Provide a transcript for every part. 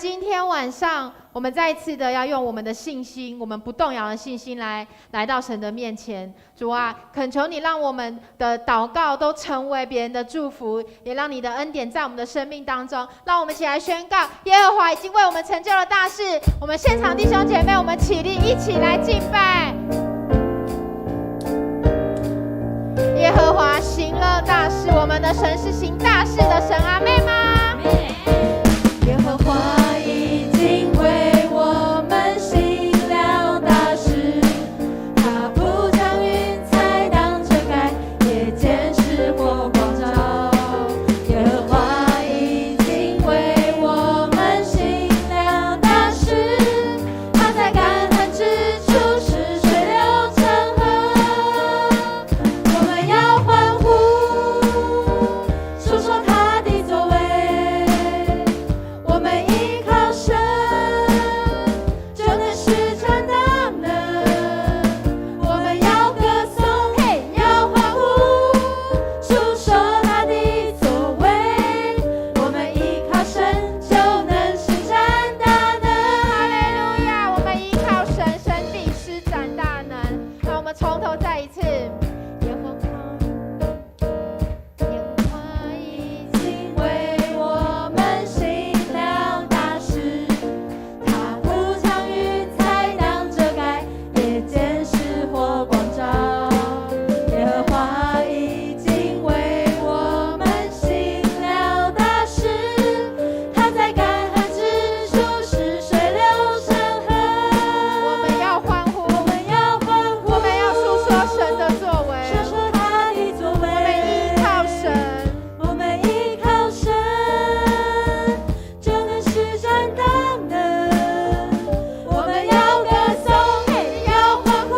今天晚上，我们再一次的要用我们的信心，我们不动摇的信心来到神的面前。主啊，恳求你让我们的祷告都成为别人的祝福，也让你的恩典在我们的生命当中。让我们一起来宣告，耶和华已经为我们成就了大事。我们现场弟兄姐妹，我们起立，一起来敬拜。耶和华行了大事，我们的神是行大事的神，阿们吗？耶和华已经为我们行了大事，他不将云彩当遮盖，夜间使火光照。耶和华已经为我们行了大事，他在干旱之处使水流成河。我们要欢呼，述说他的作为。我们依靠神，就能施展大能。我们要歌颂，要欢呼，述说他的作为。我们依靠神，就能施展大能。哈利路亚！我们依靠神，神必施展大能。让我们从头再一次。耶和华已经为我们行了大事，他不将云彩当遮盖，夜间使火光照。耶和华已经为我们行了大事，他在干旱之处使水流成河。我们要欢呼，我们要欢呼，我们要述说神的作为。说说他的作为。我们依靠神。我们依靠神，就能施展大能。我们要歌颂，要欢呼，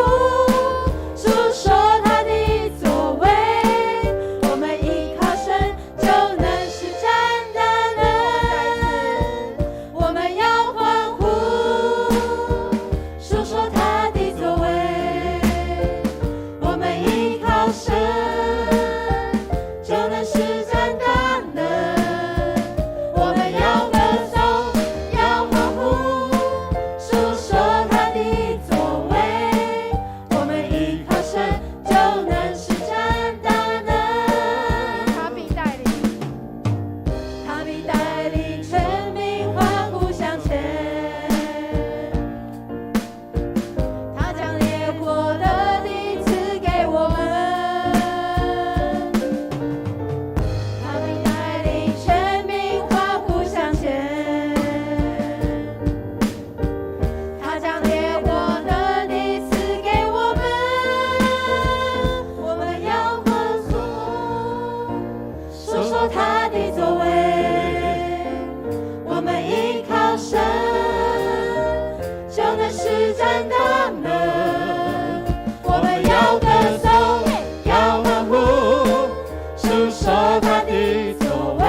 述说他的作为。我们依靠神，就能施展大能。我们要欢呼，述说他的作为。我们依靠神，就能施展大能。我们要歌颂，要欢呼，述说他的作为。我们依靠神，就能施展大能。他必带领，他必带领全民欢呼向前。他将烈火的地赐给我们。他必带领全民欢呼向前。他将烈火的地赐给我们。我们要欢呼，说说他的作为。我们依靠神，就能施展大能。我们要歌颂，要欢呼，述说他的作为。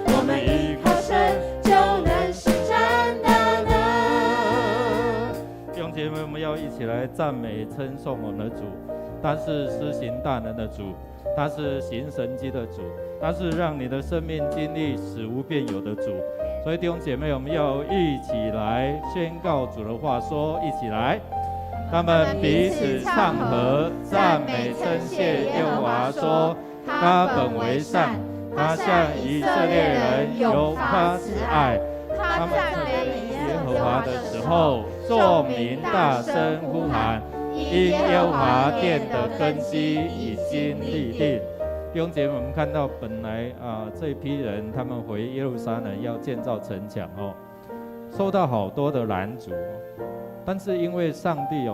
我们依靠神，就能施展大能。弟兄姐妹，我们要一起来赞美称颂我们的主。他是施行大能的主，他是行神迹的主，他是让你的生命经历使无变有的主。所以弟兄姐妹，我们要一起来宣告主的话，说一起来，他们彼此唱和，赞美称谢耶和华，说他本为善，他向以色列人有发慈爱。他们赞美耶和华的时候，众民大声呼喊，因耶和华殿的根基已经立定。弟兄姐妹，我们看到本来这一批人他们回耶路撒冷要建造城墙受到好多的拦阻但是因为上帝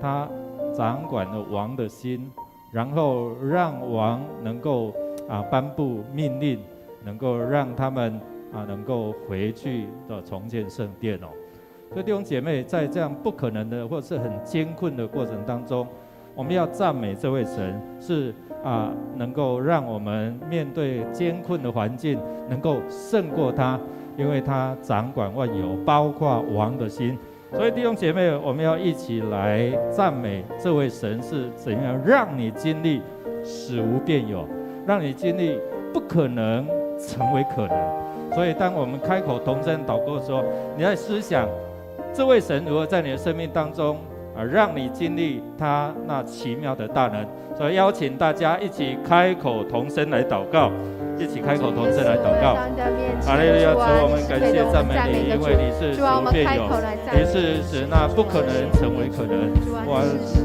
他掌管了王的心，然后让王能够颁布命令，能够让他们能够回去的重建圣殿所以弟兄姐妹，在这样不可能的或是很艰困的过程当中，我们要赞美这位神，是能够让我们面对艰困的环境能够胜过他，因为他掌管万有，包括王的心。所以弟兄姐妹，我们要一起来赞美这位神是怎样让你经历使无变有，让你经历不可能成为可能。所以当我们开口同声祷告的时候，你在思想这位神如何在你的生命当中让你经历他那奇妙的大能。所以邀请大家一起开口同声来祷告，一起开口同声来祷告。哈利路亚！主，我们感谢赞美你，因为你是主变有，你是使那不可能成为可能。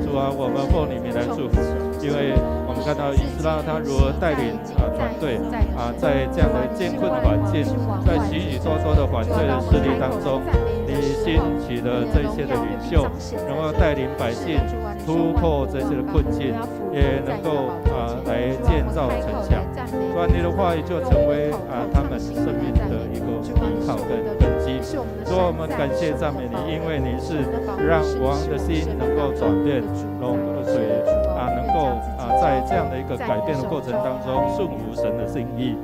主啊，我们奉你名来祝福，因为我们看到以斯拉他如何带领团队在这样的艰困的环境，在许许多多的反对的势力当中，你兴起了这些的领袖，能够带领百姓突破这些的困境，也能够来建造城墙。主啊，你的话语就成为他们生命的一个依靠跟根基。主啊，我们感谢赞美你，因为你是让王的心能够转变，所以能够在这样的一个改变的过程当中顺服神的心意。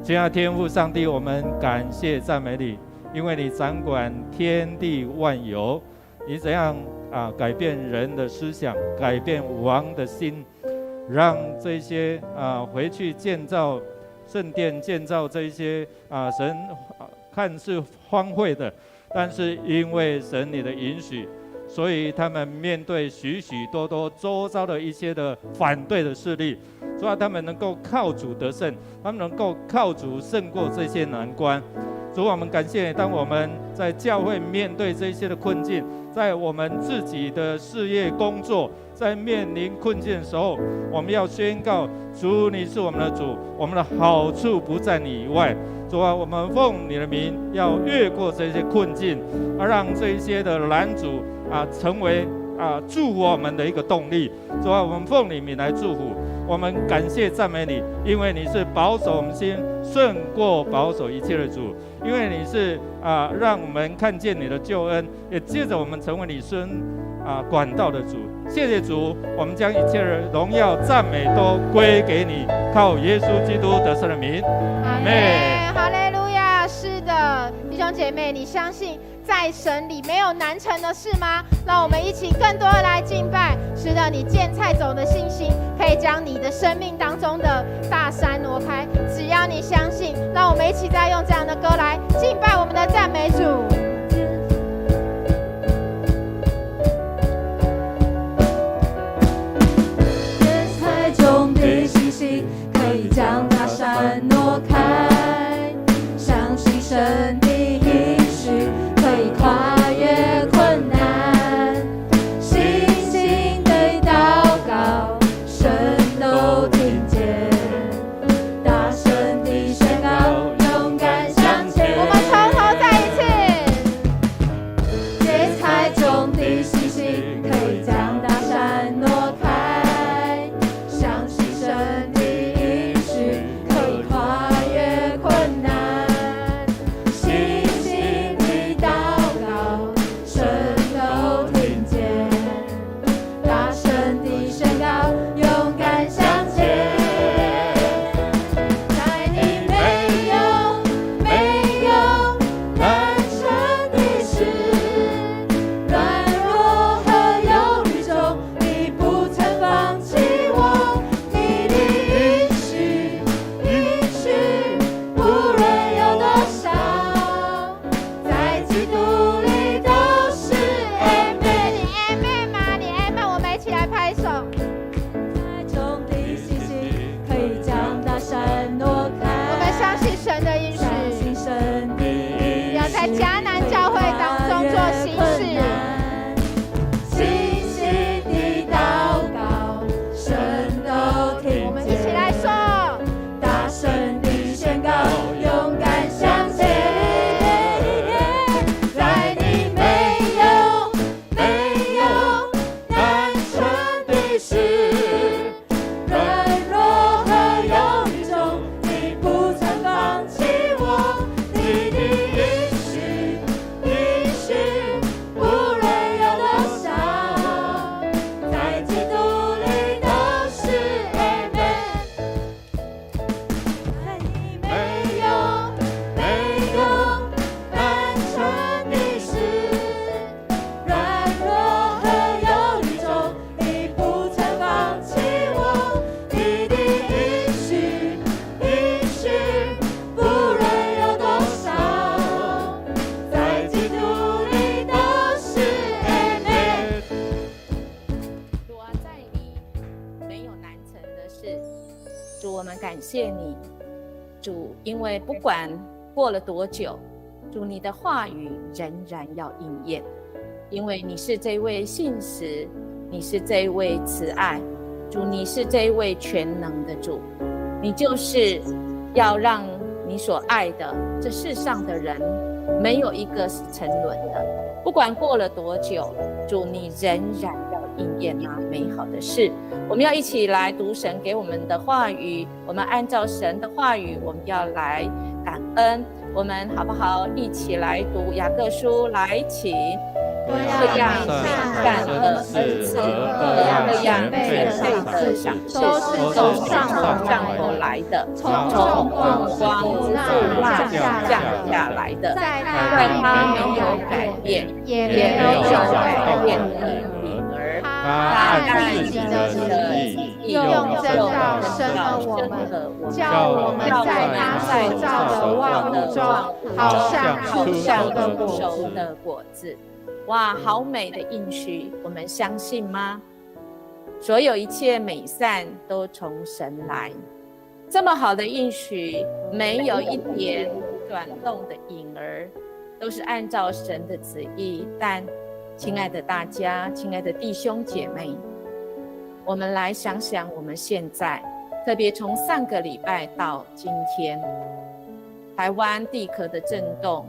亲爱的天父上帝，我们感谢赞美你，因为你掌管天地万有，你怎样改变人的思想，改变王的心，让这些回去建造圣殿，建造这些神看似荒废的，但是因为神你的允许，所以他们面对许许多多周遭的一些的反对的势力，所以他们能够靠主得胜，他们能够靠主胜过这些难关。主，我们感谢你，当我们在教会面对这些的困境，在我们自己的事业工作在面临困境的时候，我们要宣告主，你是我们的主，我们的好处不在你以外。主啊，我们奉你的名要越过这些困境，让这一些的拦阻成为助我们的一个动力。主啊，我们奉你名来祝福，我们感谢赞美你，因为你是保守我们心胜过保守一切的主，因为你是让我们看见你的救恩，也借着我们成为你孙管道的主。谢谢主，我们将一切的荣耀赞美都归给你，靠耶稣基督得胜的名，阿们。哈利路亚！是的，弟兄姐妹，你相信在神里没有难成的事吗？让我们一起更多的来敬拜。是的，你见菜种的信心可以将你的生命当中的大山挪开，只要你相信。让我们一起再用这样的歌来敬拜我们的赞美主。见菜种的信心可以将大山挪开，相信神的应许可以跨越困难，信心的祷告神都听见，大声地宣告勇敢向前。我们从头再一次。感谢你，主，因为不管过了多久，主，你的话语仍然要应验，因为你是这位信实，你是这位慈爱，主，你是这位全能的主，你就是要让你所爱的这世上的人没有一个是沉沦的，不管过了多久，主，你仍然要应验那美好的事。我们要一起来读神给我们的话语，我们按照神的话语，我们要来感恩。我们好不好一起来读雅各书？来，请。各样善恶恩赐和各样全备的赏赐，都是从上头来的，从众光那降下来的，在他没有改变，也没有改变的影儿，他按自己的旨意用真道生了我们，叫我们在他所造的万物中，好像树上的熟的果子。哇，好美的应许，我们相信吗？所有一切美善都从神来，这么好的应许，没有一点转动的影儿，都是按照神的旨意。但亲爱的大家，亲爱的弟兄姐妹，我们来想想我们现在，特别从上个礼拜到今天，台湾地壳的震动，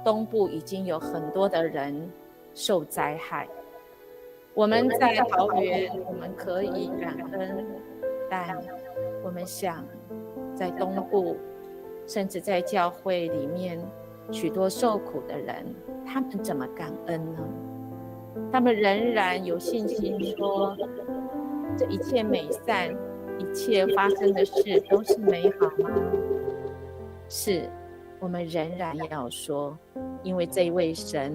东部已经有很多的人受灾害。我们在桃园，我们可以感恩，但我们想在东部，甚至在教会里面许多受苦的人，他们怎么感恩呢？他们仍然有信心说，这一切美善，一切发生的事都是美好吗？是，我们仍然要说，因为这位神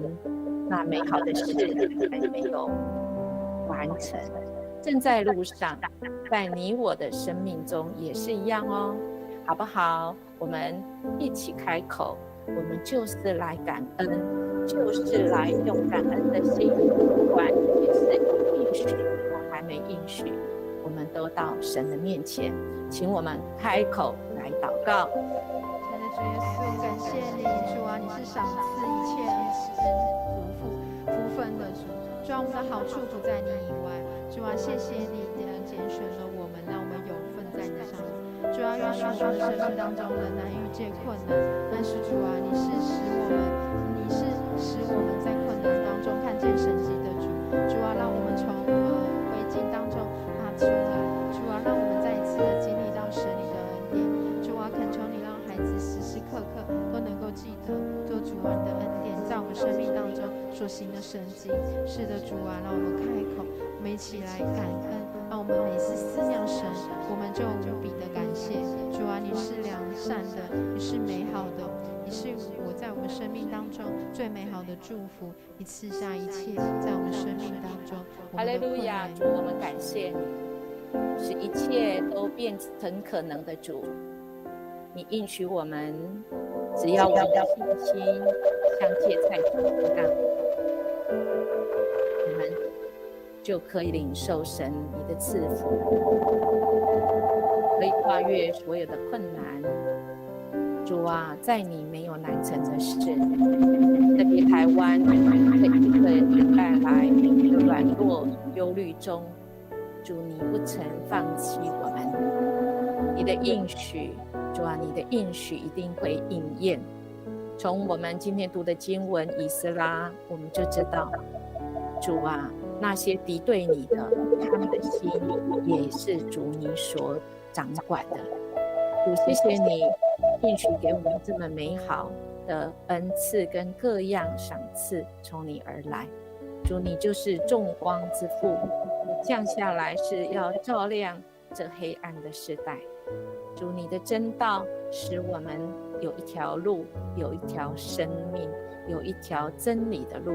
那美好的事还没有完成，正在路上，在你我的生命中也是一样哦，好不好？我们一起开口，我们就是来感恩，就是来用感恩的心，不管也是应许或还没应许，我们都到神的面前，请我们开口来祷告。亲爱的主耶稣，感谢你，主啊，你是赏赐一切福分的主，主啊，我们的好处不在你以外，主啊，谢谢你拣选了我们，让我们有份在你上面。主啊，愿许我们生命当中仍然遇见困难，但是主啊，你是使我们在困难当中看见神迹的主。主啊，让我们从危境当中出来。主啊，让我们再一次的经历到神你的恩典。主啊，恳求你让孩子时时刻刻都能够记得做主啊你的恩典在我们生命当中所行的神迹。是的，主啊，让我们开口，我们一起来感恩，让我们每次思量神，我们就无比的感谢。主啊，你是良善的，你是美好的，你是我在我们生命当中最美好的祝福，你赐下一切在我们生命当中。哈利路亚，主，我们感谢你，使一切都变成可能的主。你应许我们，只要我们的信心像芥菜种一样，我们就可以领受神你的赐福，可以跨越所有的困难。主啊，在你没有难成的事，特别台湾这一个礼拜来的软弱忧虑中，主你不曾放弃我们，你的应许，主啊，你的应许一定会应验。从我们今天读的经文以斯拉，我们就知道，主啊，那些敌对你的，他们的心也是主你所掌管的。主，谢谢你应许给我们这么美好的恩赐跟各样赏赐从你而来。主，你就是众光之父，降下来是要照亮这黑暗的时代。主，你的真道使我们有一条路，有一条生命，有一条真理的路。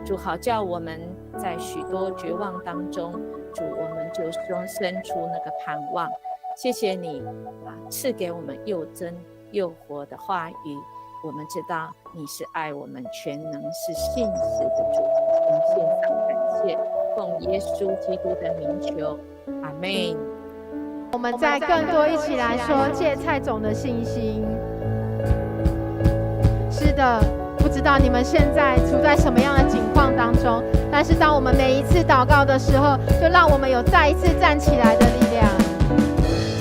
主，好叫我们在许多绝望当中，主，我们就生出那个盼望。谢谢你赐给我们又真又活的话语，我们知道你是爱我们全能是信实的主。我们献上感谢，奉耶稣基督的名求，阿们。我们再更多一起来说芥菜种的信心。是的，不知道你们现在处在什么样的境况当中，但是当我们每一次祷告的时候，就让我们有再一次站起来的力量。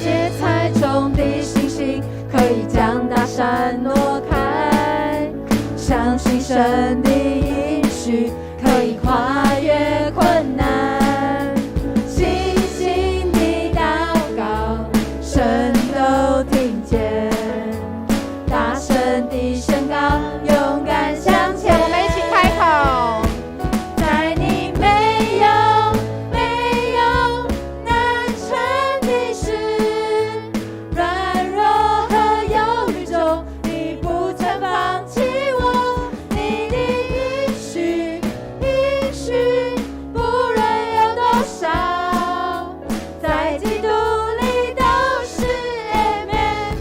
芥菜种的信心可以将大山挪开，相信神的应许可以跨越困难，信心的祷告神都听见，大声地宣告，勇敢向前。我们一起开口。在你没有难成的事，软弱和忧虑中，你不曾放弃我，你的应许不论有多少，在基督里都是 Amen。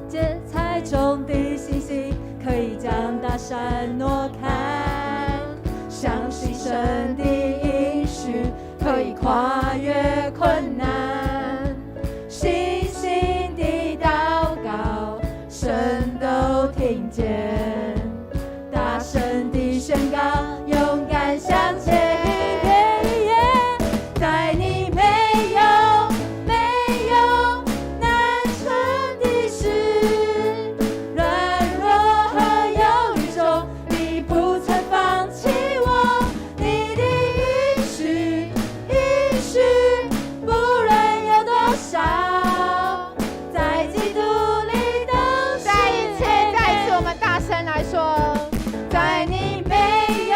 芥菜种的信心可以将大山挪开，相信神的应许可以跨越困难，信心的祷告神都听见，大声地宣告，勇敢向前。在你没有难成的事，软弱和忧虑中，你不曾放弃我，你的应许不论有多少，在基督里都是。再一次，我们大声来说。在你没有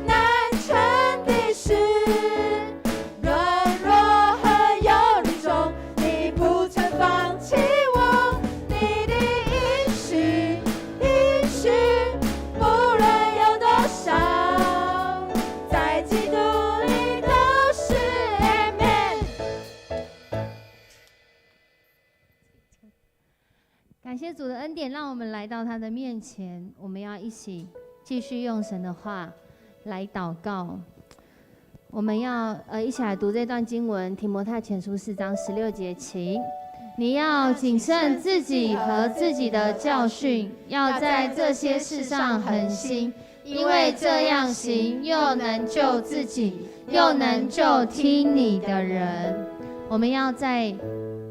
难成的事，软弱和忧虑中，你不曾放弃我，你的应许不论有多少，在基督里都是 Amen。 感谢主的恩典，让我们来到他的面前。我们要一起继续用神的话来祷告。我们要一起来读这段经文，提摩太前书4章16节，请你要谨慎自己和自己的教训，要在这些事上恒心，因为这样行，又能救自己，又能救听你的人。我们要在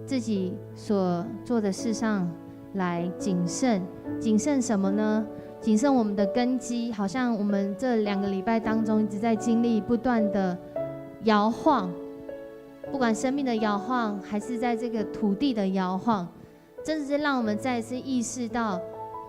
自己所做的事上来谨慎。谨慎什么呢？谨慎我们的根基。好像我们这2个礼拜当中一直在经历不断的摇晃，不管生命的摇晃，还是在这个土地的摇晃，真的是让我们再一次意识到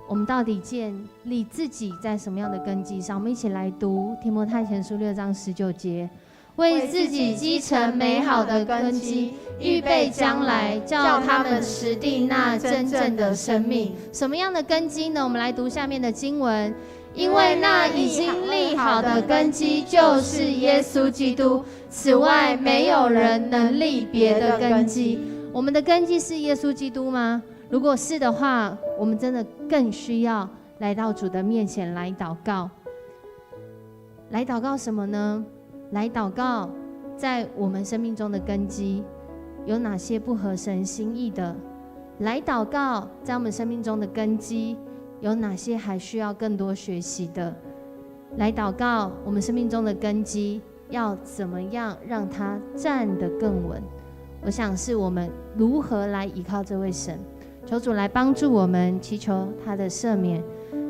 我们到底建立自己在什么样的根基上。我们一起来读提摩太前书6章19节，为自己积成美好的根基，预备将来，叫他们持定那真正的生命。什么样的根基呢？我们来读下面的经文。因为那已经立好的根基就是耶稣基督，此外没有人能立别的根基。我们的根基是耶稣基督吗？如果是的话，我们真的更需要来到主的面前来祷告。来祷告什么呢？来祷告在我们生命中的根基有哪些不合神心意的，来祷告在我们生命中的根基有哪些还需要更多学习的，来祷告我们生命中的根基要怎么样让它站得更稳。我想是我们如何来依靠这位神，求主来帮助我们，祈求他的赦免，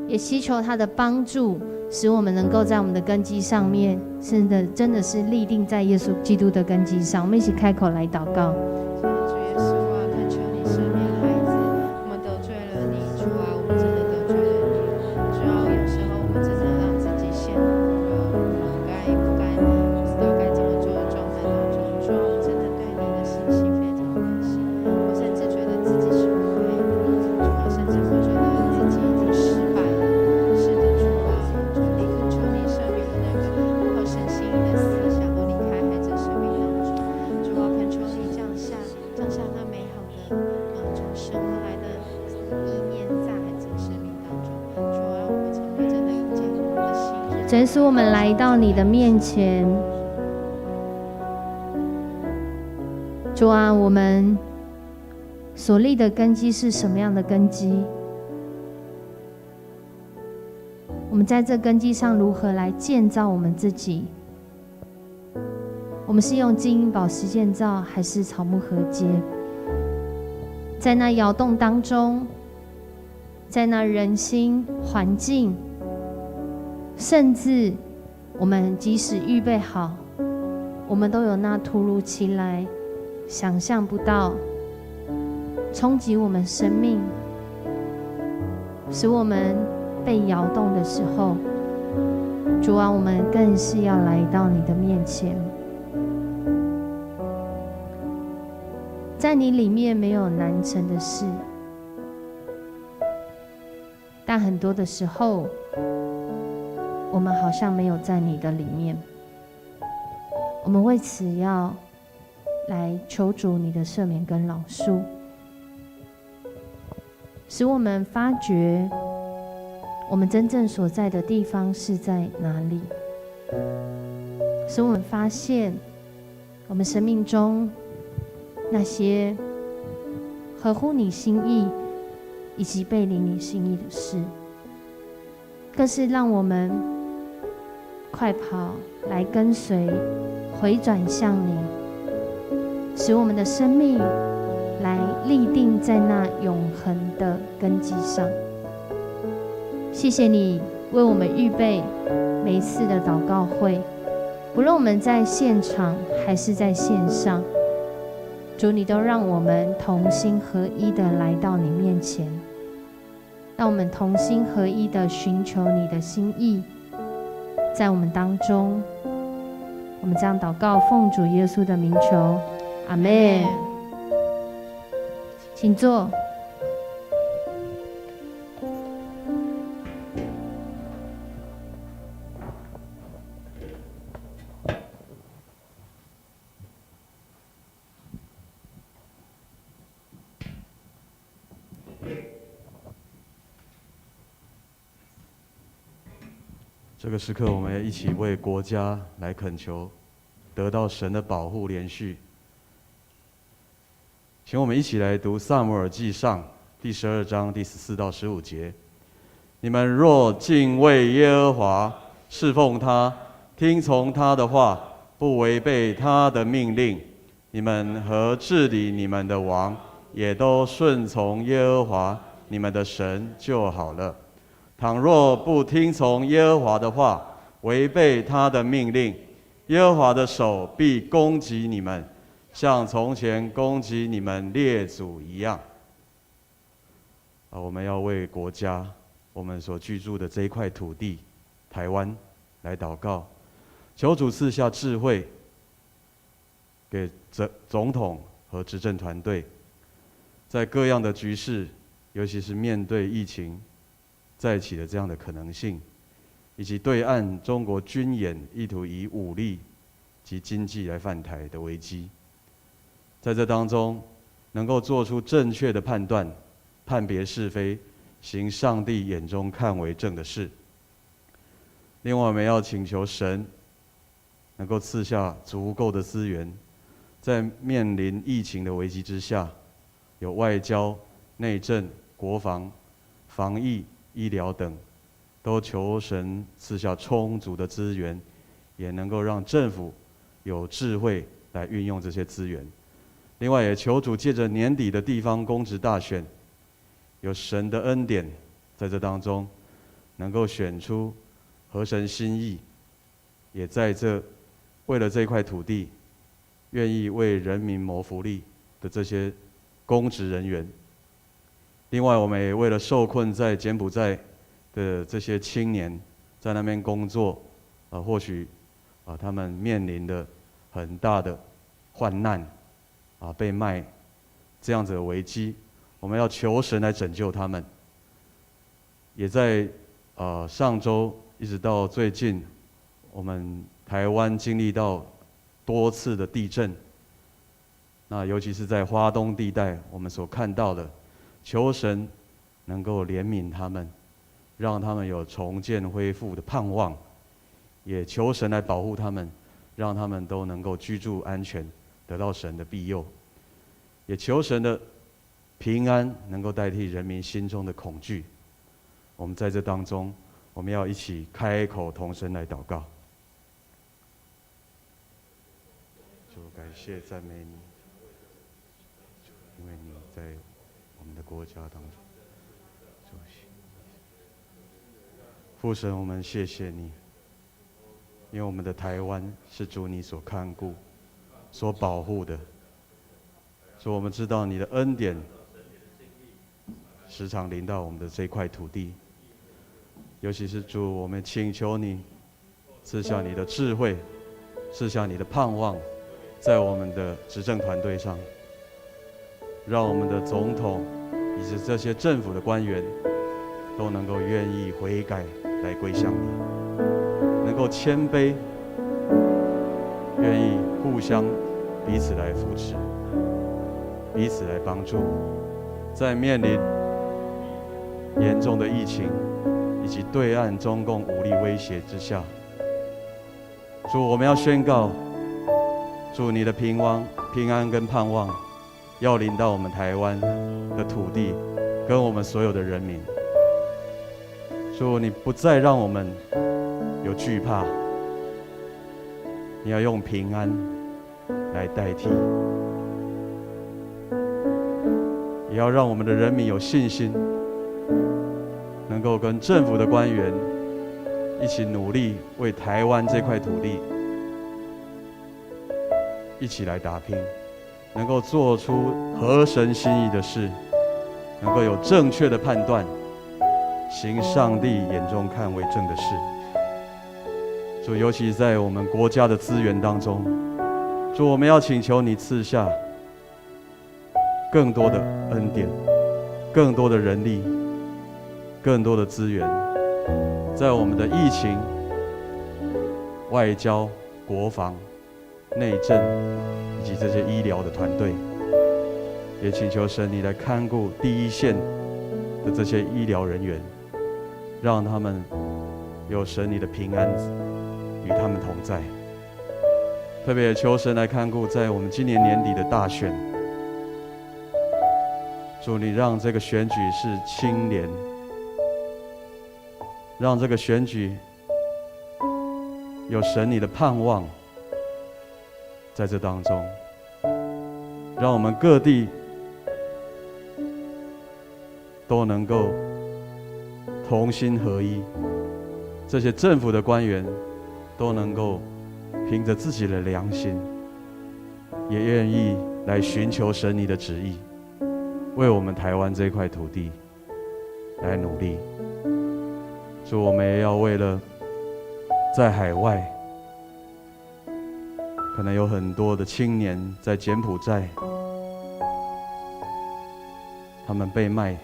也祈求他的帮助，使我们能够在我们的根基上面真的是立定在耶稣基督的根基上。我们一起开口来祷告。主耶稣啊，恳求你赦免孩子，我们得罪了你，主啊，我们真的得罪了你。主啊，有时候我们真的让自己陷入了不该不知道该怎么做的状态当中。主啊，我真的对你的信心非常可惜，我甚至觉得自己是不配的，主啊，甚至会觉得自己已经失败了。是的，主啊，主你恳求你赦免那个不合神心意的思想都离开孩子生命当中。主啊，恳求你降下那美好的从神而来的意念在孩子的生命当中。主啊，让我们成为真的有坚固的心。主耶稣，我们来到你的面前，主啊，我们所立的根基是什么样的根基？我们在这根基上如何来建造我们自己？我们是用金银宝石建造，还是草木禾秸？在那窑洞当中，在那人心环境，甚至我们即使预备好，我们都有那突如其来、想象不到、冲击我们生命，使我们被摇动的时候，主啊，我们更是要来到你的面前。在你里面没有难成的事，但很多的时候，我们好像没有在你的里面。我们为此要来求主你的赦免跟饶恕，使我们发觉我们真正所在的地方是在哪里，使我们发现我们生命中那些合乎你心意以及背离你心意的事，更是让我们快跑来跟随，回转向你，使我们的生命来立定在那永恒的根基上。谢谢你为我们预备每一次的祷告会，不论我们在现场还是在线上，主，你都让我们同心合一的来到你面前，让我们同心合一的寻求你的心意，在我们当中。我们这样祷告，奉主耶稣的名求，阿们。请坐。这个时刻，我们一起为国家来恳求，得到神的保护连续。请我们一起来读撒母耳记上第12章第14到15节。你们若敬畏耶和华，侍奉他，听从他的话，不违背他的命令，你们和治理你们的王，也都顺从耶和华你们的神就好了。倘若不听从耶和华的话，违背他的命令，耶和华的手必攻击你们，像从前攻击你们列祖一样。我们要为国家，我们所居住的这一块土地，台湾来祷告，求主赐下智慧，给总统和执政团队，在各样的局势，尤其是面对疫情再起的这样的可能性，以及对岸中国军演意图以武力及经济来犯台的危机，在这当中能够做出正确的判断，判别是非，行上帝眼中看为正的事。另外，我们要请求神能够赐下足够的资源，在面临疫情的危机之下，有外交、内政、国防、防疫、医疗等，都求神赐下充足的资源，也能够让政府有智慧来运用这些资源。另外，也求主借着年底的地方公职大选，有神的恩典在这当中，能够选出合神心意，也在这为了这块土地，愿意为人民谋福利的这些公职人员。另外，我们也为了受困在柬埔寨的这些青年，在那边工作，或许他们面临的很大的患难，被卖这样子的危机，我们要求神来拯救他们。也在上周一直到最近，我们台湾经历到多次的地震，那尤其是在花东地带，我们所看到的。求神能够怜悯他们，让他们有重建恢复的盼望，也求神来保护他们，让他们都能够居住安全，得到神的庇佑。也求神的平安能够代替人民心中的恐惧。我们在这当中，我们要一起开口同声来祷告。主，感谢赞美你，因为你在我们的国家当中。父神，我们谢谢你，因为我们的台湾是主你所看顾、所保护的。主，我们知道你的恩典时常临到我们的这块土地，尤其是主，我们请求你赐下你的智慧，赐下你的盼望，在我们的执政团队上，让我们的总统以及这些政府的官员都能够愿意悔改来归向你，能够谦卑，愿意互相彼此来扶持，彼此来帮助，在面临严重的疫情以及对岸中共武力威胁之下，主，我们要宣告，主你的平安跟盼望要临到我们台湾的土地跟我们所有的人民。主，你不再让我们有惧怕，你要用平安来代替，也要让我们的人民有信心，能够跟政府的官员一起努力，为台湾这块土地一起来打拼，能够做出合神心意的事，能够有正确的判断，行上帝眼中看为正的事。主，尤其在我们国家的资源当中，主，我们要请求你赐下更多的恩典，更多的人力，更多的资源，在我们的疫情、外交、国防、内政以及这些医疗的团队，也请求神你来看顾第一线的这些医疗人员，让他们有神你的平安与他们同在。特别也求神来看顾在我们今年年底的大选，主，你让这个选举是清廉，让这个选举有神你的盼望在这当中，让我们各地都能够同心合一，这些政府的官员都能够凭着自己的良心，也愿意来寻求神你的旨意，为我们台湾这块土地来努力。主，我们也要为了在海外可能有很多的青年在柬埔寨，他们被卖，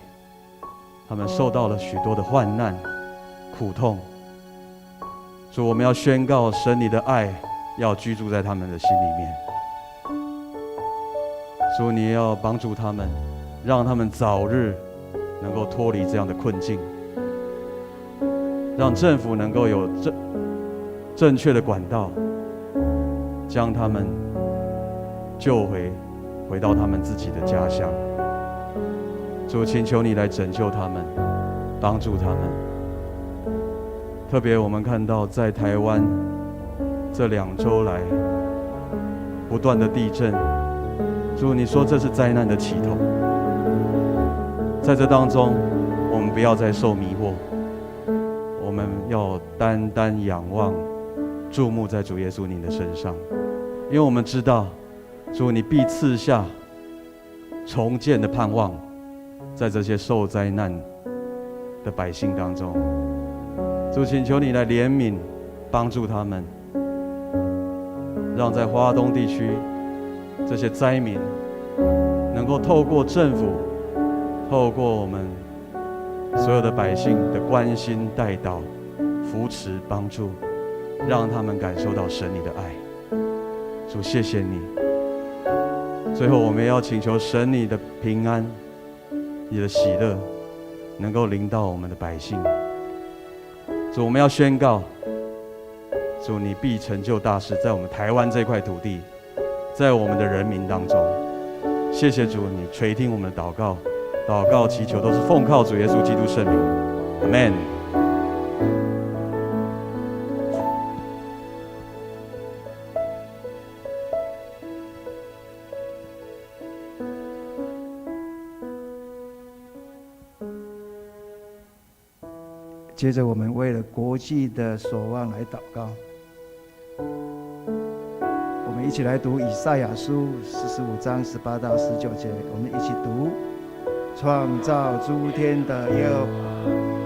他们受到了许多的患难苦痛。主，我们要宣告神你的爱要居住在他们的心里面。主，你要帮助他们，让他们早日能够脱离这样的困境，让政府能够有正确的管道，将他们救回到他们自己的家乡。主，请求你来拯救他们，帮助他们。特别我们看到在台湾这2周来不断的地震，主，你说这是灾难的起头，在这当中我们不要再受迷惑，我们要单单仰望注目在主耶稣你的身上，因为我们知道主你必赐下重建的盼望在这些受灾难的百姓当中。主，请求你来怜悯帮助他们，让在花东地区这些灾民能够透过政府，透过我们所有的百姓的关心带导扶持帮助，让他们感受到神你的爱。主，谢谢你。最后我们要请求神你的平安，你的喜乐能够临到我们的百姓。主，我们要宣告，主，你必成就大事在我们台湾这块土地，在我们的人民当中。谢谢主，你垂听我们的祷告，祷告祈求都是奉靠主耶稣基督圣名，阿们。接着，我们为了国际的所望来祷告。我们一起来读以赛亚书45章18到19节，我们一起读：创造诸天的耶和华，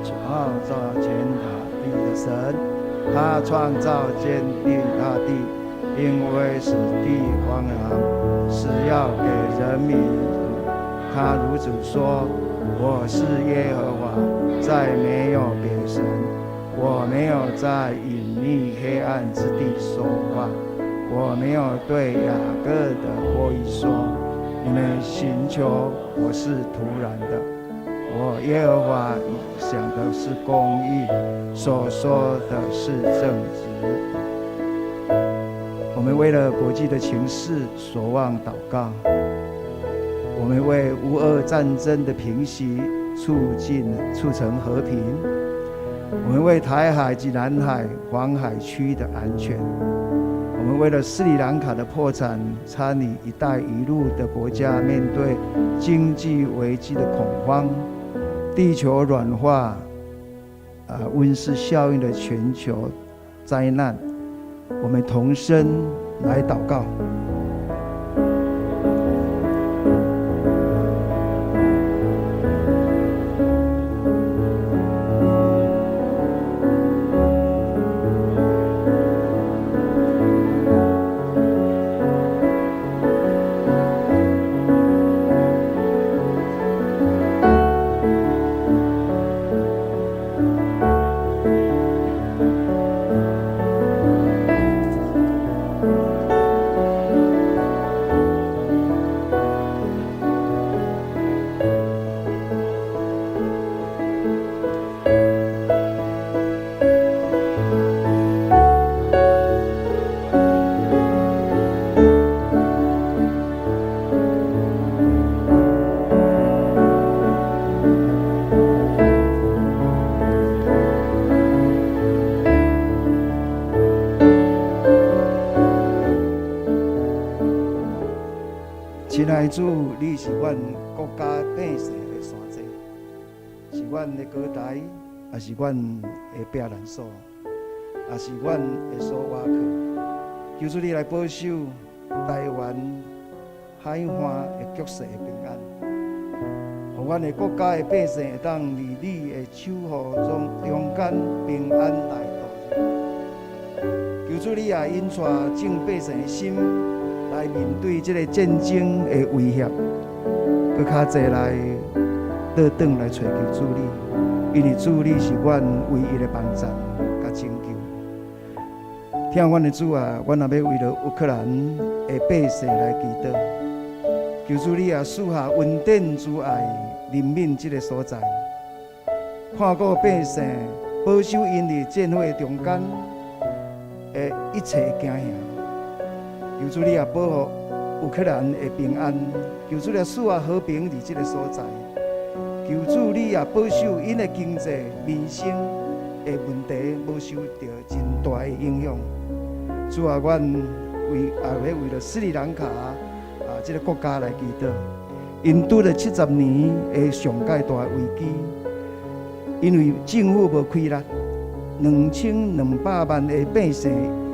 创造天大地的神，他创造天地大地，因为使地荒凉，是要给人民。他如此说：我是耶和华，再没有别神，我没有在隐秘黑暗之地说话，我没有对雅各的后裔说，你们寻求我是突然的。我耶和华想的是公义，所说的是正直。我们为了国际的情势所望祷告，我们为乌俄战争的平息促成和平，我们为台海及南海、黄海区的安全，我们为了斯里兰卡的破产，参与“一带一路”的国家面对经济危机的恐慌，地球暖化、温室效应的全球灾难，我们同声来祷告。亲爱的主，你是阮国家百姓的山寨，是阮的高台，也是阮的避难所，也是阮的所倚靠。求主你来保守台湾海岸的局势的平安，让阮的国家的百姓会当伫你的守护中中间平安来度日。求主你也引带众百姓的心。来面对这个战争的威胁，搁较济来倒转来找求主你，因为主你是阮唯一的帮助甲拯救。听阮的主啊，阮也要为了乌克兰的百姓来祈祷，求主你也赐下稳定之爱，怜悯这个所在，看顾百姓，保守因伫战火中间的一切惊吓。求主你也保护乌克兰的平安，求主你也赐下和平伫这个所在，求主你也保守因的经济民生的问题，无受到真大的影响。主啊，阮要为了斯里兰卡这个国家来祈祷，因拄了70年的上界大危机，因为政府无开力，2200万的百姓。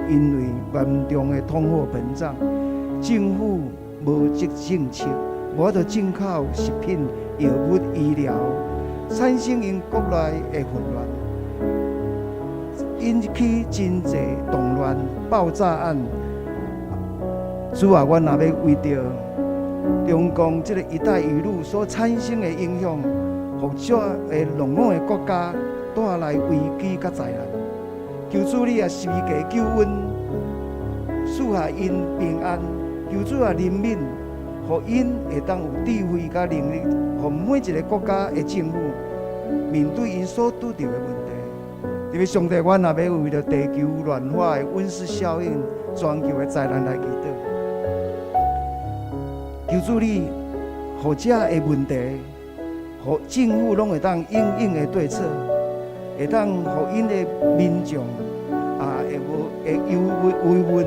因为严重的通货膨胀，政府无政策，无法度进口食品、药物、医疗，产生因国内的混乱，引起经济动乱、爆炸案。主啊，阮也要为着中共这个“一带一路”所产生的影响，或者会两岸的国家带来危机甲灾难。求主你也施加救恩，赐下因平安。求主也怜悯，互因会当有智慧甲能力，互每一个国家的政府面对因所拄到的问题。特别上帝，阮也要为了地球暖化的温室效应、全球的灾难来祈祷。求主你或者的问题，互政府拢会当应用的对策，会当互因的民众会由慰问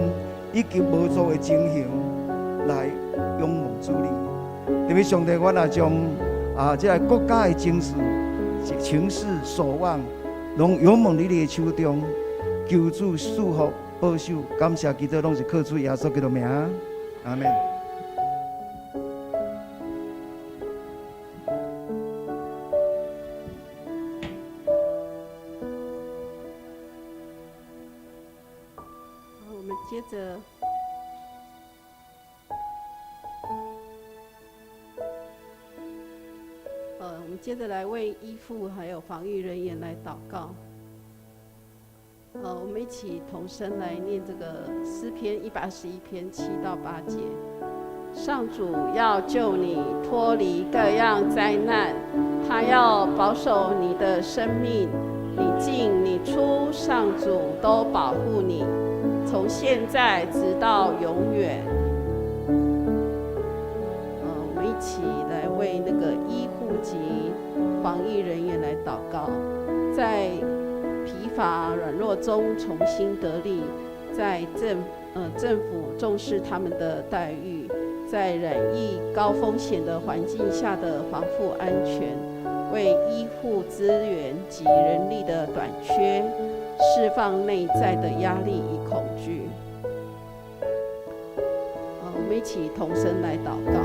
以及无助的情形来仰望主你。特别上帝，我也将这个国家的情势所望，拢仰望你的手中，求主赐福保守。感谢基督，拢是靠主耶稣基督名，阿门。我们接着，来为医护还有防疫人员来祷告。我们一起同声来念这个诗篇121篇7到8节。上主要救你脱离各样灾难，他要保守你的生命，你进你出，上主都保护你，从现在直到永远。我们一起来为那个医护及防疫人员来祷告，在疲乏软弱中重新得力，在政府重视他们的待遇，在染疫高风险的环境下的防护安全，为医护资源及人力的短缺释放内在的压力与恐惧。我们一起同声来祷告。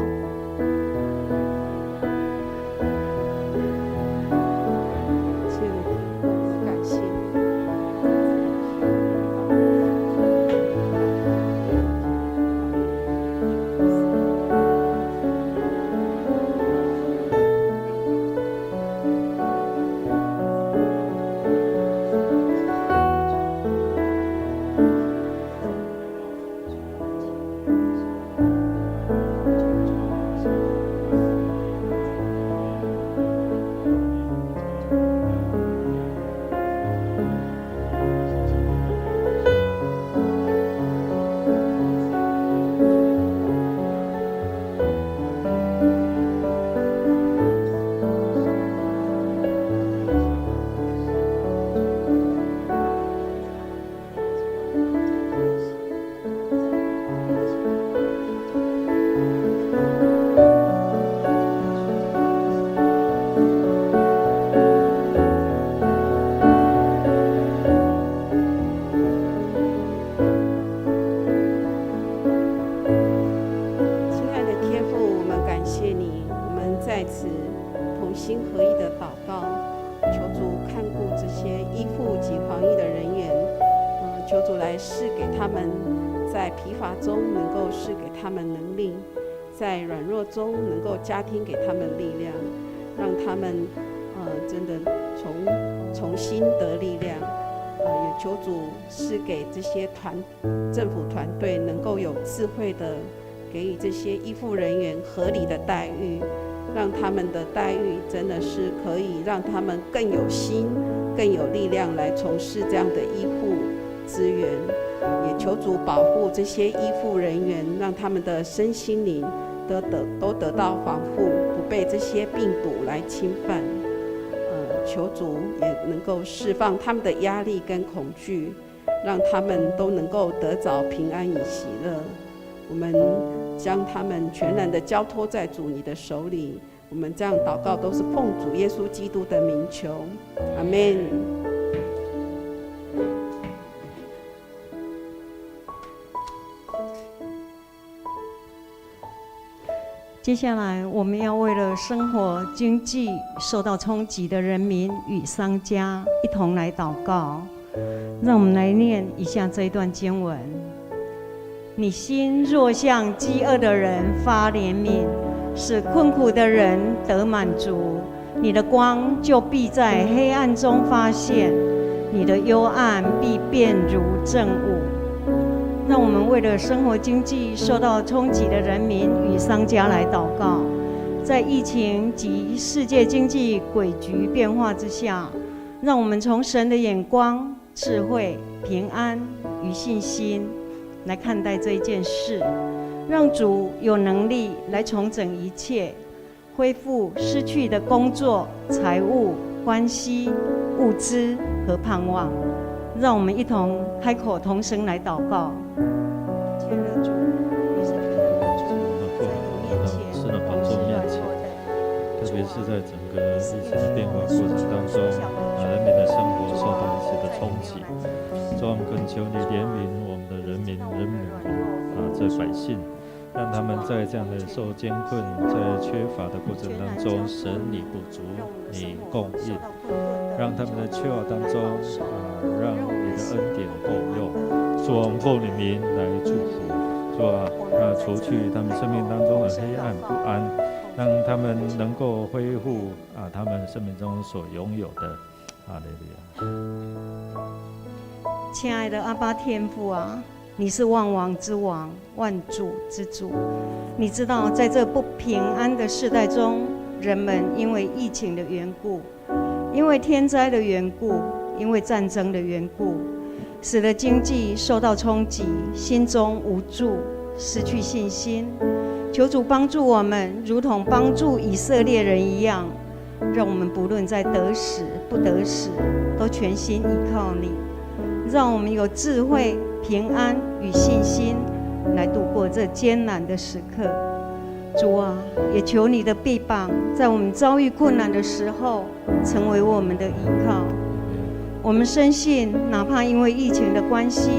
在软弱中能够加添给他们力量，让他们真的重新得力量。也求主赐给这些政府团队能够有智慧的给予这些医护人员合理的待遇，让他们的待遇真的是可以让他们更有心、更有力量来从事这样的医护资源。也求主保护这些医护人员，让他们的身心灵都得到防护，不被这些病毒来侵犯。求主也能够释放他们的压力跟恐惧，让他们都能够得着平安与喜乐。我们将他们全然的交托在主你的手里。我们这样祷告都是奉主耶稣基督的名求，阿们。接下来，我们要为了生活经济受到冲击的人民与商家一同来祷告。让我们来念以下这一段经文：你心若向饥饿的人发怜悯，使困苦的人得满足，你的光就必在黑暗中发现，你的幽暗必变如正午。让我们为了生活经济受到冲击的人民与商家来祷告。在疫情及世界经济诡谲变化之下，让我们从神的眼光、智慧、平安与信心来看待这一件事，让主有能力来重整一切，恢复失去的工作、财务、关系、物资和盼望。让我们一同开口同声来祷告。亲爱的主，你是在是的，宝座面前，特别是在整个疫情的变化过程当中，人民的生活受到一些的冲击。主，我们恳求你怜悯我们的人民、人民这百姓，让他们在这样的受艰困、在缺乏的过程当中，神你补足，你供应，让他们的缺乏当中让你的恩典够用。主，我们奉你名来祝福，主啊，除去他们生命当中的黑暗不安，让他们能够恢复他们生命中所拥有的。哈利路亚。亲爱的阿爸天父啊，你是万王之王，万主之主。你知道，在这不平安的世代中，人们因为疫情的缘故，因为天灾的缘故，因为战争的缘故，使得经济受到冲击，心中无助，失去信心。求主帮助我们，如同帮助以色列人一样，让我们不论在得时不得时，都全心依靠你。让我们有智慧、平安与信心来度过这艰难的时刻。主啊，也求你的臂膀在我们遭遇困难的时候成为我们的依靠。我们深信，哪怕因为疫情的关系，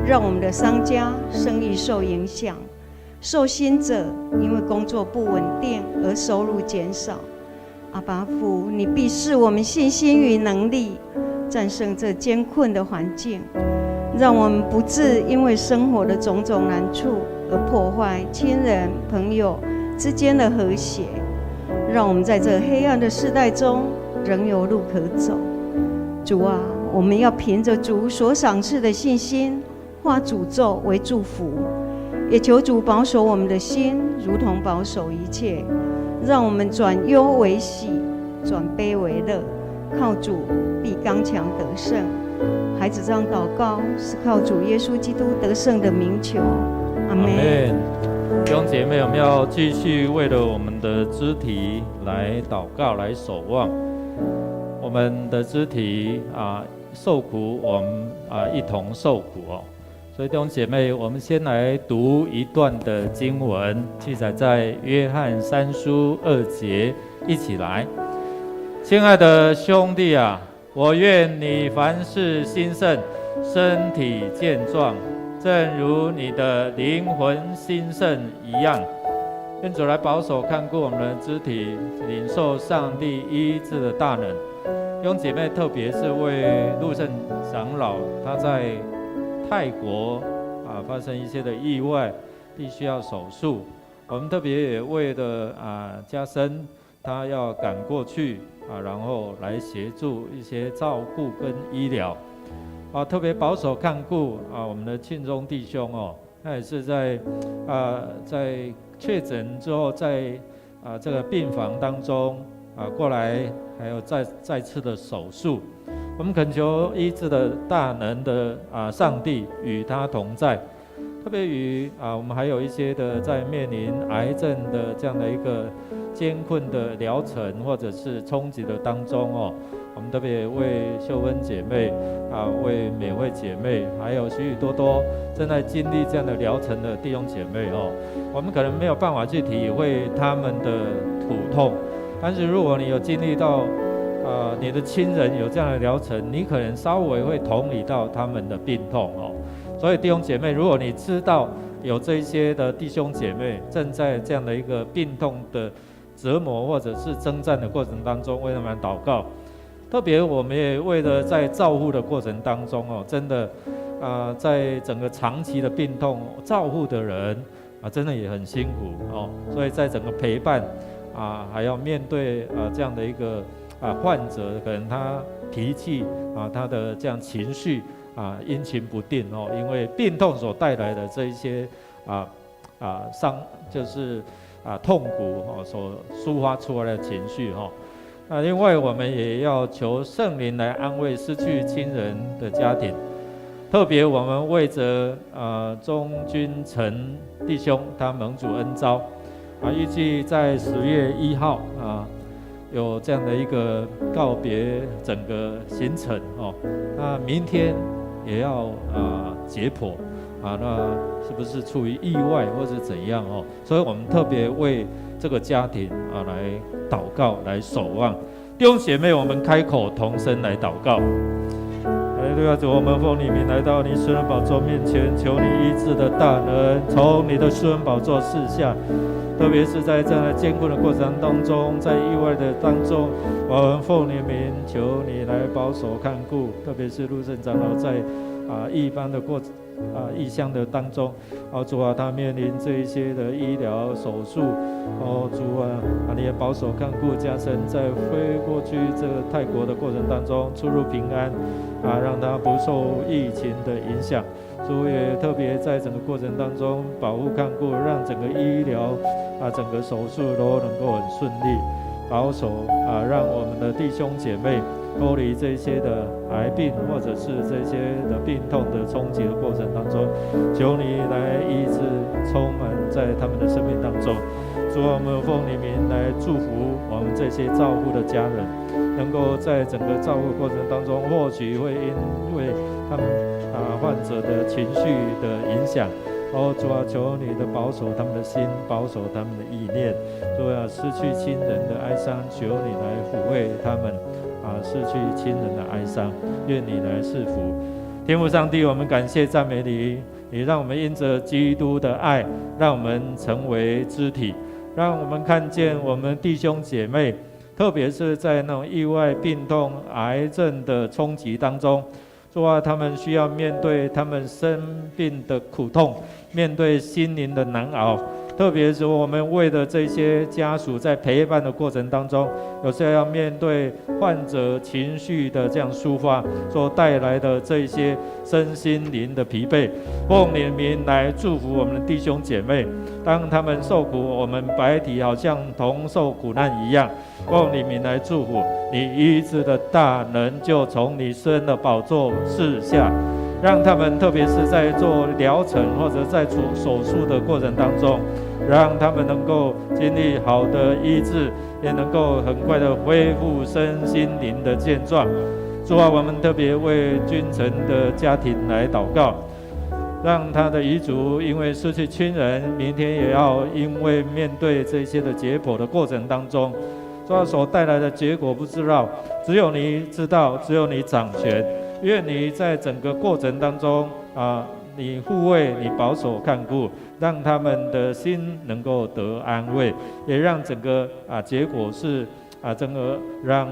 让我们的商家生意受影响，受薪者因为工作不稳定而收入减少，阿爸父，你必赐我们信心与能力，战胜这艰困的环境，让我们不致因为生活的种种难处而破坏亲人朋友之间的和谐。让我们在这黑暗的世代中仍有路可走。主啊，我们要凭着主所赏赐的信心，化诅咒为祝福。也求主保守我们的心，如同保守一切，让我们转忧为喜，转悲为乐。靠主必刚强得胜。孩子这样祷告，是靠主耶稣基督得胜的名求。阿们。弟兄姐妹，我们要继续为了我们的肢体来祷告，来守望。我们的肢体受苦，我们一同受苦哦。所以弟兄姐妹，我们先来读一段的经文，记载在约翰3书2节，一起来。亲爱的兄弟啊，我愿你凡事兴盛，身体健壮，正如你的灵魂兴盛一样。愿主来保守看顾我们的肢体，领受上帝医治的大能。弟兄姐妹，特别是为陆胜长老，他在泰国发生一些的意外，必须要手术。我们特别也为了家生，他要赶过去然后来协助一些照顾跟医疗特别保守看顾我们的庆中弟兄哦，他也是在确诊之后，在这个病房当中过来，还有再次的手术。我们恳求医治的大能的上帝与他同在，特别与我们还有一些的在面临癌症的这样的一个艰困的疗程或者是冲击的当中哦，我们特别为秀芬姐妹为美惠姐妹，还有许许多多正在经历这样的疗程的弟兄姐妹哦，我们可能没有办法去体会他们的苦痛，但是如果你有经历到你的亲人有这样的疗程，你可能稍微会同理到他们的病痛哦。所以弟兄姐妹，如果你知道有这些的弟兄姐妹正在这样的一个病痛的折磨或者是征战的过程当中，为他们祷告。特别我们也为了在照护的过程当中哦，真的在整个长期的病痛照护的人真的也很辛苦哦。所以在整个陪伴还要面对这样的一个患者，可能他脾气他的这样情绪阴晴不定哦，因为病痛所带来的这一些就是痛苦所抒发出来的情绪另外我们也要求圣灵来安慰失去亲人的家庭，特别我们为着钟君成弟兄他蒙主恩召预计在10月1号有这样的一个告别整个行程那明天也要解剖那是不是出于意外或是怎样所以我们特别为这个家庭来祷告，来守望。弟兄姐妹，我们开口同声来祷告。哈利路亚！主，我们奉你名来到你施恩宝座面前，求你医治的大能从你的施恩宝座赐下，特别是在这样的艰苦的过程当中，在意外的当中，我们奉你名求你来保守看顾，特别是陆圣长老在异邦的异乡的当中主啊，他面临这一些的医疗手术主啊，你也保守看顾家神在飞过去这个泰国的过程当中出入平安让他不受疫情的影响。主也特别在整个过程当中保护看顾，让整个医疗整个手术都能够很顺利，保守让我们的弟兄姐妹脱离这些的癌病或者是这些的病痛的冲击的过程当中，求你来医治充满在他们的生命当中。主啊，我们奉你名来祝福我们这些照顾的家人，能够在整个照顾过程当中，或许会因为他们患者的情绪的影响主啊，求你的保守他们的心，保守他们的意念。主啊，失去亲人的哀伤，求你来抚慰他们失去亲人的哀伤，愿你来赐福。天父上帝，我们感谢赞美你，你让我们因着基督的爱，让我们成为肢体，让我们看见我们弟兄姐妹，特别是在那种意外病痛、癌症的冲击当中，主啊，他们需要面对他们生病的苦痛，面对心灵的难熬。特别是我们为了这些家属在陪伴的过程当中，有时候要面对患者情绪的这样抒发所带来的这些身心灵的疲惫，奉你的名来祝福我们的弟兄姐妹，当他们受苦，我们白体好像同受苦难一样，奉你名来祝福，你医治的大能就从你施恩的宝座赐下，让他们特别是在做疗程或者在做手术的过程当中，让他们能够经历好的医治，也能够很快的恢复身心灵的健壮。主啊，我们特别为君臣的家庭来祷告，让他的遗族因为失去亲人，明天也要因为面对这些的解剖的过程当中，主啊，所带来的结果不知道，只有你知道，只有你掌权。愿你在整个过程当中你护卫，你保守看顾，让他们的心能够得安慰，也让整个结果是整个让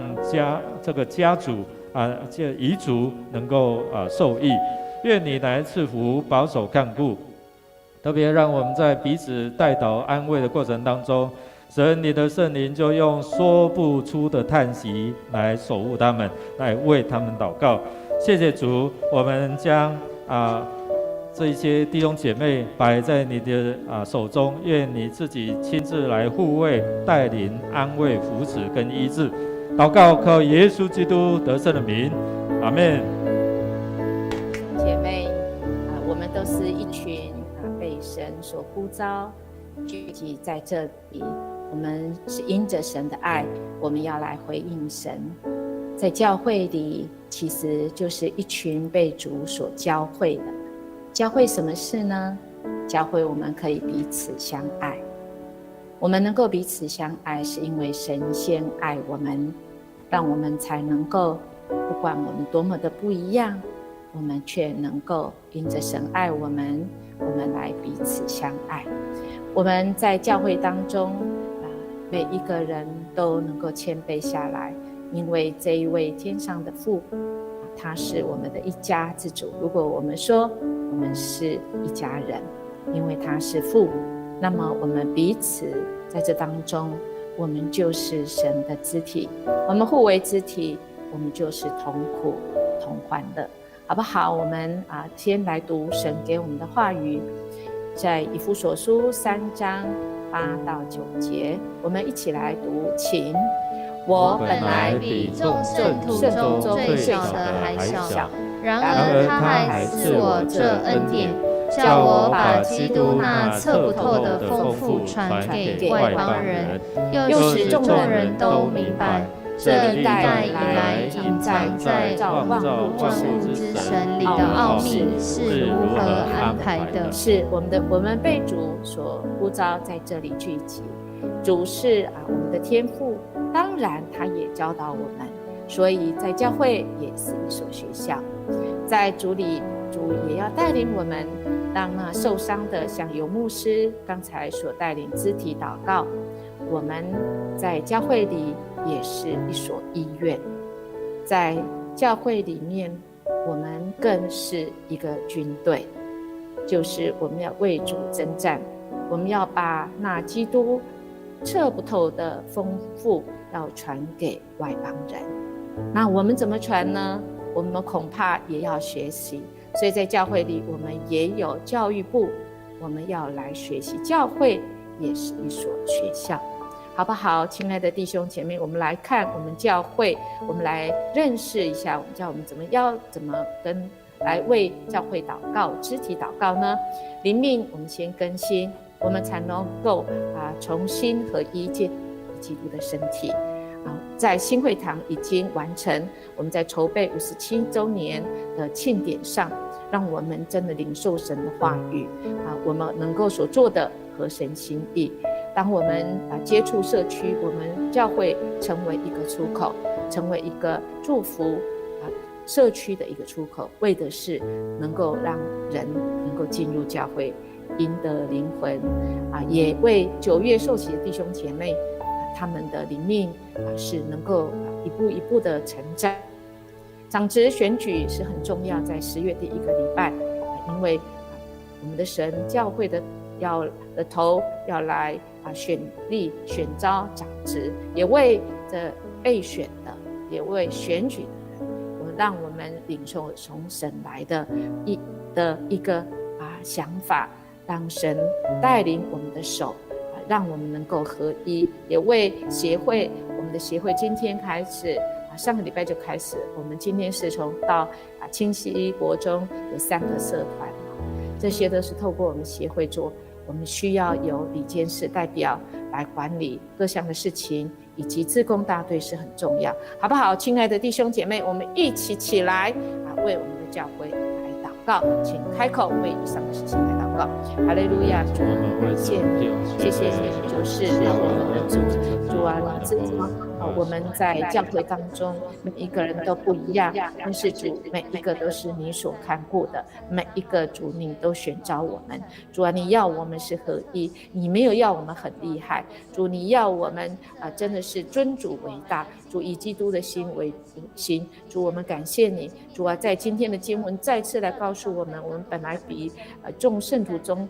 这个家族这遗族能够受益。愿你来赐福保守看顾，特别让我们在彼此代祷安慰的过程当中，神你的圣灵就用说不出的叹息来守护他们，来为他们祷告。谢谢主，我们将这些弟兄姐妹摆在你的手中，愿你自己亲自来护卫、带领、安慰、扶持跟医治。祷告靠耶稣基督得胜的名，阿们。姐妹我们都是一群被神所呼召聚集在这里，我们是因着神的爱，我们要来回应神。在教会里，其实就是一群被主所教会的。教会什么事呢？教会我们可以彼此相爱。我们能够彼此相爱，是因为神先爱我们，让我们才能够，不管我们多么的不一样，我们却能够因着神爱我们，我们来彼此相爱。我们在教会当中每一个人都能够谦卑下来，因为这一位天上的父，他是我们的一家之主。如果我们说我们是一家人，因为他是父，那么我们彼此在这当中，我们就是神的肢体，我们互为肢体，我们就是同苦同欢乐，好不好？我们先来读神给我们的话语，在以弗所书3章8到9节，我们一起来读，请。我本来比众圣徒中最小的还小，然而他还赐我这恩典，叫我把基督那测不透的丰富传给外邦人，又使众人都明白这历代以来隐藏在万物之神里的奥秘是如何安排的。是我们被主所呼召在这里聚集。主是我们的天父，当然他也教导我们，所以在教会也是一所学校。在主里，主也要带领我们，让那受伤的像游牧师刚才所带领肢体祷告。我们在教会里也是一所医院，在教会里面我们更是一个军队，就是我们要为主征战，我们要把那基督测不透的丰富要传给外邦人。那我们怎么传呢？我们恐怕也要学习，所以在教会里我们也有教育部，我们要来学习。教会也是一所学校，好不好？亲爱的弟兄姐妹，我们来看我们教会，我们来认识一下我们教我们怎么跟来为教会祷告，肢体祷告呢？灵命我们先更新，我们才能够重新合一建基督的身体。在新会堂已经完成，我们在筹备57周年的庆典上，让我们真的领受神的话语我们能够所做的合神心意。当我们接触社区，我们教会成为一个出口，成为一个祝福社区的一个出口，为的是能够让人能够进入教会，赢得灵魂也为9月受洗的弟兄姐妹他们的灵命是能够一步一步的成长。长职选举是很重要，在10月第1个礼拜，因为我们的神教会的头要来选立选召长职，也为这被选的，也为选举的人，让我们领受从神来的一个想法，让神带领我们的手，让我们能够合一，也为协会，我们的协会今天开始上个礼拜就开始，我们今天是从到清溪国中有3个社团，这些都是透过我们协会做，我们需要有理监事代表来管理各项的事情，以及志工大队是很重要，好不好？亲爱的弟兄姐妹，我们一起起来为我们的教会来祷告，请开口为以上的事情来祷告。哈利路亚，主，感谢你，谢谢你，就是我们的主，主你知道我们在教会当中每一个人都不一样，但是主每一个都是你所看顾的，每一个主你都选召我们，主你要我们是合一，你没有要我们很厉害，主你要我们真的是尊主为大，主以基督的心为心，主我们感谢你，主在今天的经文再次来告诉我们，我们本来比众圣徒中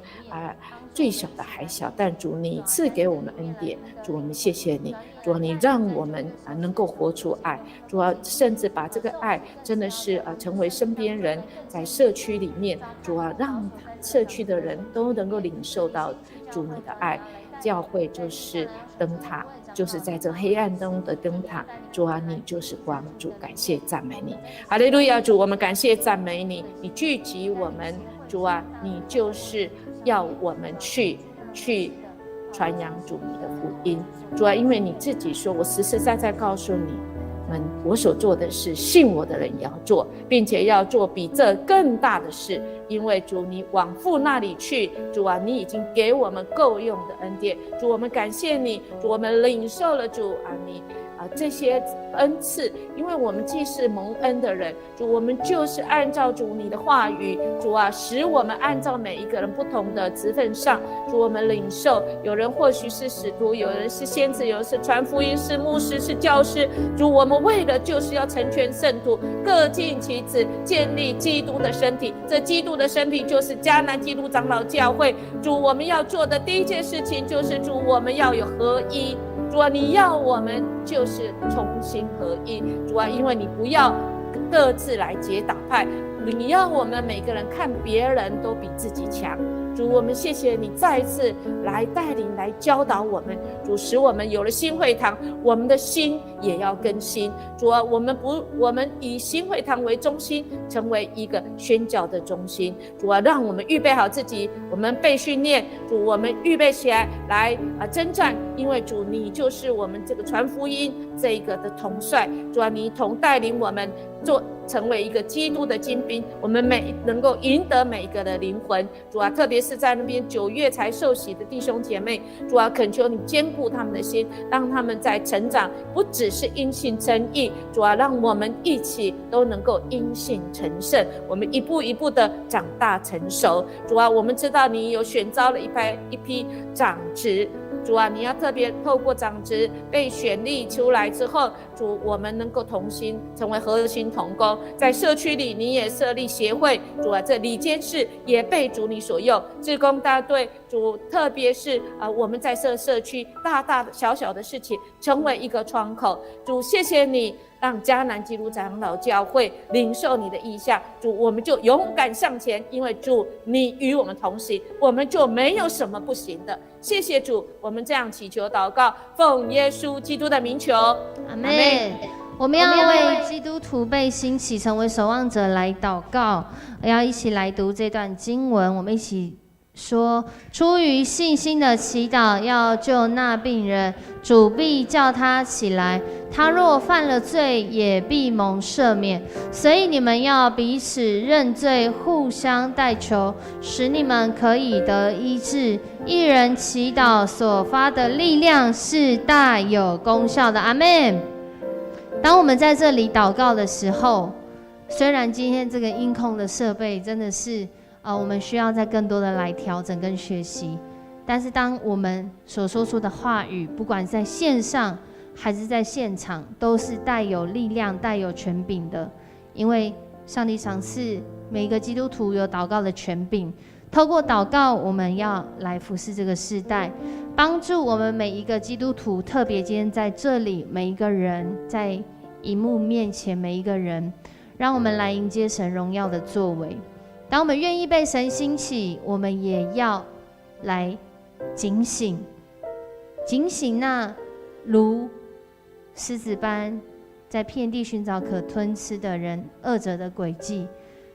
最小的还小，但主你赐给我们恩典，主我们谢谢你，主你让我们能够活出爱，主甚至把这个爱真的是成为身边人，在社区里面，主让社区的人都能够领受到主你的爱。教会就是灯塔，就是在这黑暗中的灯塔，主你就是光，主感谢赞美你，哈利路亚，主我们感谢赞美你，你聚集我们，主你就是要我们去传扬主你的福音，主因为你自己说，我实实在在告诉你们，我所做的事，信我的人也要做，并且要做比这更大的事，因为主你往父那里去，主你已经给我们够用的恩典，主我们感谢你，主我们领受了主你这些恩赐，因为我们既是蒙恩的人，主我们就是按照主你的话语，主使我们按照每一个人不同的职分上，主我们领受，有人或许是使徒，有人是先知，有人是传福音，是牧师，是教师，主我们为的就是要成全圣徒，各尽其职，建立基督的身体，这基督的身体就是迦南基督长老教会，主我们要做的第一件事情就是主我们要有合一，主你要我们就是重新合一，主因为你不要各自来结党派，你要我们每个人看别人都比自己强，主，我们谢谢你再一次来带领、来教导我们。主，使我们有了新会堂，我们的心也要更新。主啊，我们以新会堂为中心，成为一个宣教的中心。主啊，让我们预备好自己，我们被训练。主，我们预备起来征战，因为主你就是我们这个传福音这一个的统帅。主啊，你同带领我们成为一个基督的精兵，我们能够赢得每一个的灵魂。主啊，特别是在那边9月才受洗的弟兄姐妹，主啊，恳求你坚固他们的心，让他们在成长不只是因信称义。主啊，让我们一起都能够因信成圣，我们一步一步的长大成熟。主啊，我们知道你有选召了一批长子。主啊，你要特别透过长子被选立出来之后，主，我们能够同心，成为合心同工。在社区里，你也设立协会，主啊，这理监事也被主你所用，志工大队，主，特别是我们在社区大大小小的事情，成为一个窗口。主，谢谢你。让迦南基督长老教会领受你的意象，主，我们就勇敢向前，因为主你与我们同行，我们就没有什么不行的。谢谢主，我们这样祈求祷告，奉耶稣基督的名求，阿们。我们要为基督徒被兴起成为守望者来祷告，要一起来读这段经文，我们一起说：出于信心的祈祷，要救那病人，主必叫他起来。他若犯了罪，也必蒙赦免。所以你们要彼此认罪，互相代求，使你们可以得医治。一人祈祷所发的力量是大有功效的。阿们。当我们在这里祷告的时候，虽然今天这个音控的设备真的是我们需要再更多的来调整跟学习，但是当我们所说出的话语，不管在线上还是在现场，都是带有力量、带有权柄的。因为上帝赏赐每一个基督徒有祷告的权柄，透过祷告，我们要来服侍这个世代，帮助我们每一个基督徒，特别今天在这里每一个人，在荧幕面前每一个人，让我们来迎接神荣耀的作为。当我们愿意被神兴起，我们也要来警醒，警醒那如狮子般在遍地寻找可吞吃的人，恶者的诡计。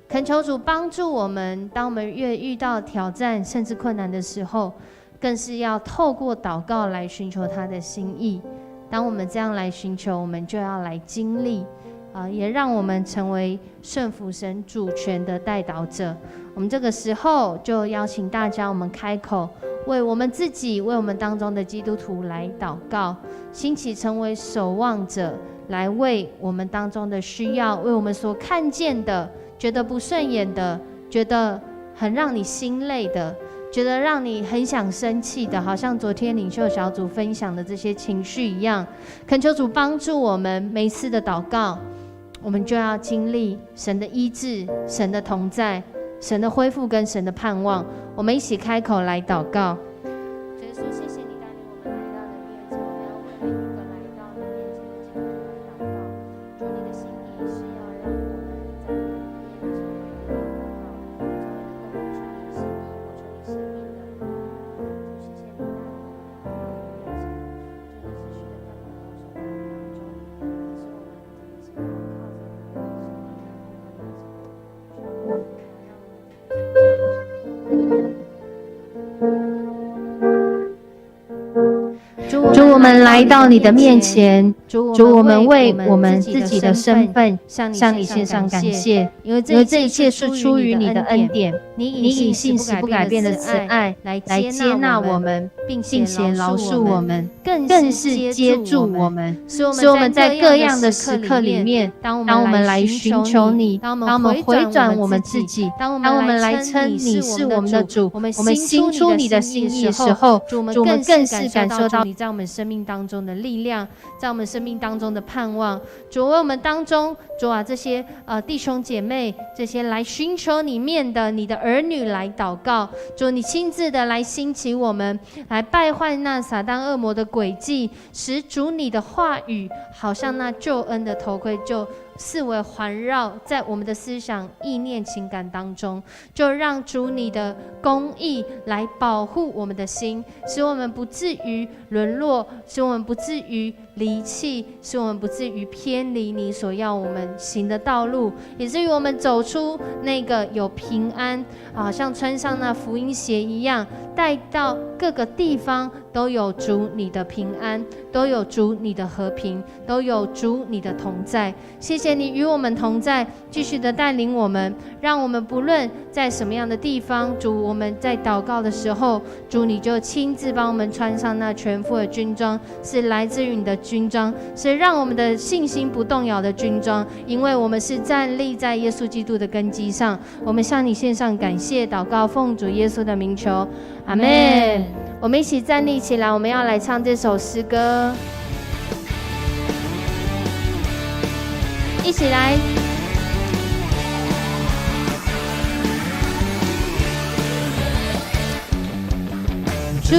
恳求主帮助我们，当我们越遇到挑战甚至困难的时候，更是要透过祷告来寻求他的心意。当我们这样来寻求，我们就要来经历也让我们成为顺服神主权的代祷者。我们这个时候就邀请大家，我们开口为我们自己，为我们当中的基督徒来祷告，兴起成为守望者，来为我们当中的需要，为我们所看见的，觉得不顺眼的，觉得很让你心累的，觉得让你很想生气的，好像昨天领袖小组分享的这些情绪一样。恳求主帮助我们，每一次的祷告我们就要经历神的医治、神的同在、神的恢复跟神的盼望。我们一起开口来祷告。主耶稣，谢谢你带领我们来到你的面前，我们要为每一个来到你面前的基督徒来祷告。主，你的心意是要让我们在你的面前来祷告，能够活出你的心意，活出你生命的灵。主，谢谢你带领我们来到你的面前，主，你持续的在我们的生命当中，可是我们真的是靠着你的主，我们来到你的面前，主，我们为我们自己的身份向你献上感谢，因为这一切是出于你的恩典，你以信实不改变的慈爱来接纳我们，并且饶恕我们，更是接住我们，使我们在各样的时刻里面，当我们来寻求你，当我们回转我们自己，当我们来称你是我们的主，我们行出你的心意的时候，主，我们更是感受到你在我们生命当中的力量，在我们生命当中的盼望。主，为我们当中，主啊，这些弟兄姐妹，这些来寻求你面的你的儿女来祷告。主，你亲自的来兴起我们，来败坏那撒旦恶魔的诡计，使主你的话语好像那救恩的头盔，就四围环绕在我们的思想、意念、情感当中，就让主你的公义来保护我们的心，使我们不至于沦落，使我们不至于离弃，使我们不至于偏离你所要我们行的道路，以至于我们走出那个有平安，好像穿上那福音鞋一样，带到各个地方都有主你的平安，都有主你的和平，都有主你的同在。谢谢你与我们同在，继续的带领我们，让我们不论在什么样的地方，主我们在祷告的时候，主你就亲自帮我们穿上那全副的军装，是来自于你的军装，是让我们的信心不动摇的军装，因为我们是站立在耶稣基督的根基上。我们向你献上感谢祷告，奉主耶稣的名求，阿们。我们一起站立起来，我们要来唱这首诗歌，一起来。主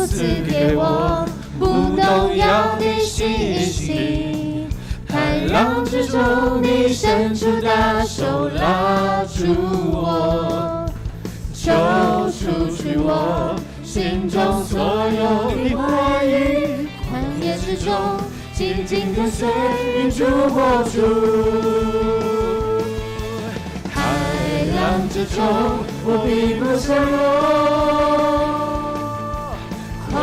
赐给我不动摇的信心，海浪之中你伸出大手拉住我，求除去我心中所有的怀疑，旷野之中紧紧跟随云主火柱，海浪之中我并不脆弱，旷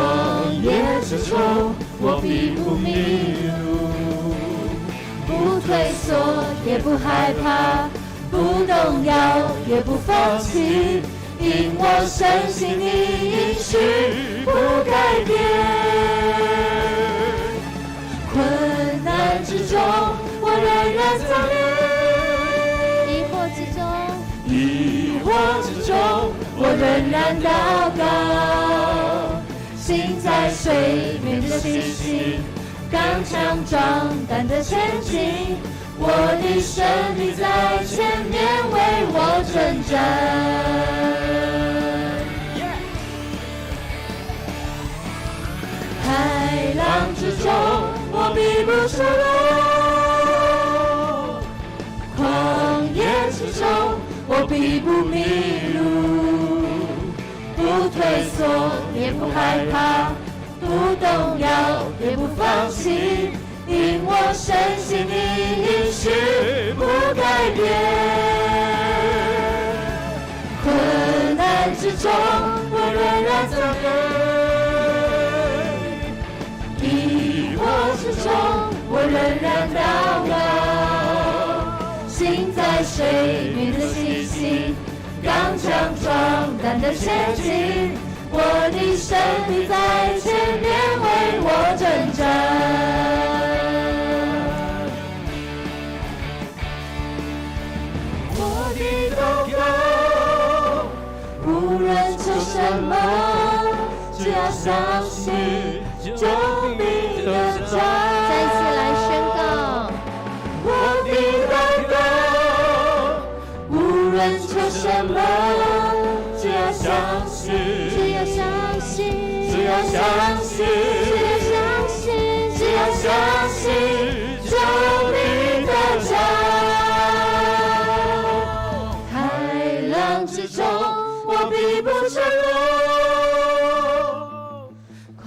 野之中我并不迷路，不退缩也不害怕，不动摇也不放弃，因我深信你应许不改变。困难之中我仍然操练，疑惑之中我仍然祷告，心在水面的信心，刚强壮胆的前进，我的生命在前面为我征战。海浪之中我并不脆弱，旷野之中我并不迷路，不退缩也不害怕，不动摇也不放弃，因我深信你应许不改变。困难之中我仍然操练，疑惑之中我仍然祷告，心在水面的信心，刚强壮胆的前进，我的生命在前面为我征战。我的祷告无论求什么，只要相信就必得着。再一次来宣告，我的祷告无论求什么，只要相信，只要相信，只要相信，只要相信，只要相信，就必得着。海浪之中我并不脆弱，旷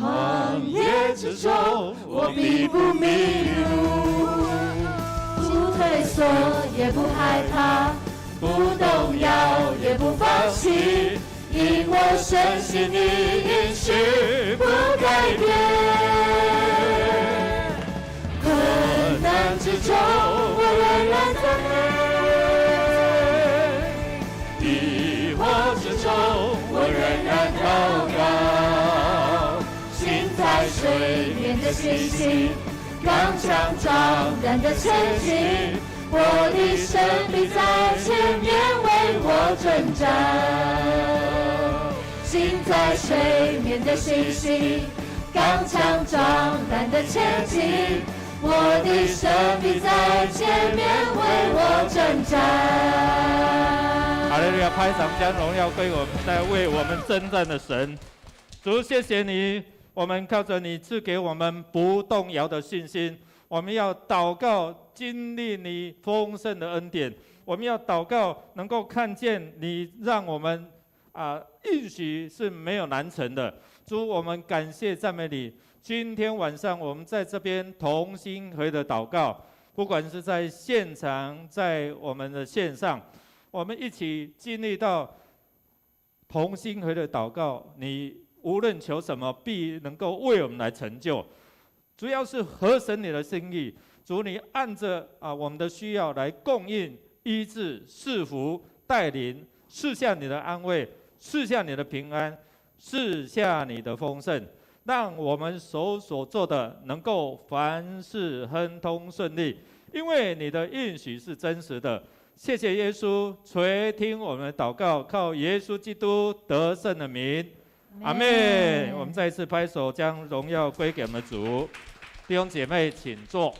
野之中我并不迷路，不退缩也不害怕，不动摇也不放弃，因我深信你应许不改变。困难之中我仍然操练，疑惑之中我仍然祷告，心在水面的信心，刚强壮胆的前进，我的生命在前面为我征战。心在水面的信心，刚强壮胆的前进，我的生命在前面为我征战。哈利路亚！拍掌将荣耀归我们在为我们征战的神。主，谢谢你，我们靠着你赐给我们不动摇的信心，我们要祷告经历你丰盛的恩典，我们要祷告能够看见你让我们应许是没有难成的。主，我们感谢赞美你。今天晚上我们在这边同心合意的祷告，不管是在现场，在我们的线上，我们一起经历到同心合意的祷告，你无论求什么，必能够为我们来成就。主要是合神你的心意，主你按着我们的需要来供应、医治、赐福、带领，赐下你的安慰，赐下你的平安，赐下你的丰盛，让我们所做的能够凡事亨通顺利，因为你的应许是真实的。谢谢耶稣垂听我们的祷告，靠耶稣基督得胜的名，阿们。我们再一次拍手，将荣耀归给我们的主。弟兄姐妹，请坐。